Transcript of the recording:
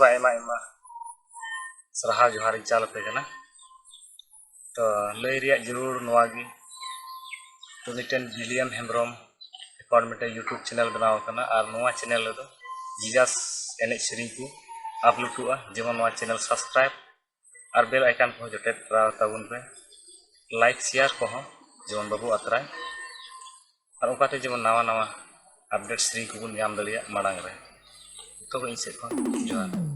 को आयमा आयमा सरहा जोहार चाल पे कना तो लय रिया जरूर नवागी तो मिटन विलियम हेम्ब्रम एकाउंट मिटन यूट्यूब चैनल बनाव कना और नवा चैनल दो जीजास एने सेरिंग को अपलोड हुआ जेमन नवा चैनल सब्सक्राइब और बेल आइकन को जटे ताबुन पे लाइक शेयर को जेमन बाबू अतराय और उनकाते जेमन नवा नवा अपडेट सेरिंग को बुन नाम दलिया मांग रे तो इन से जोहार।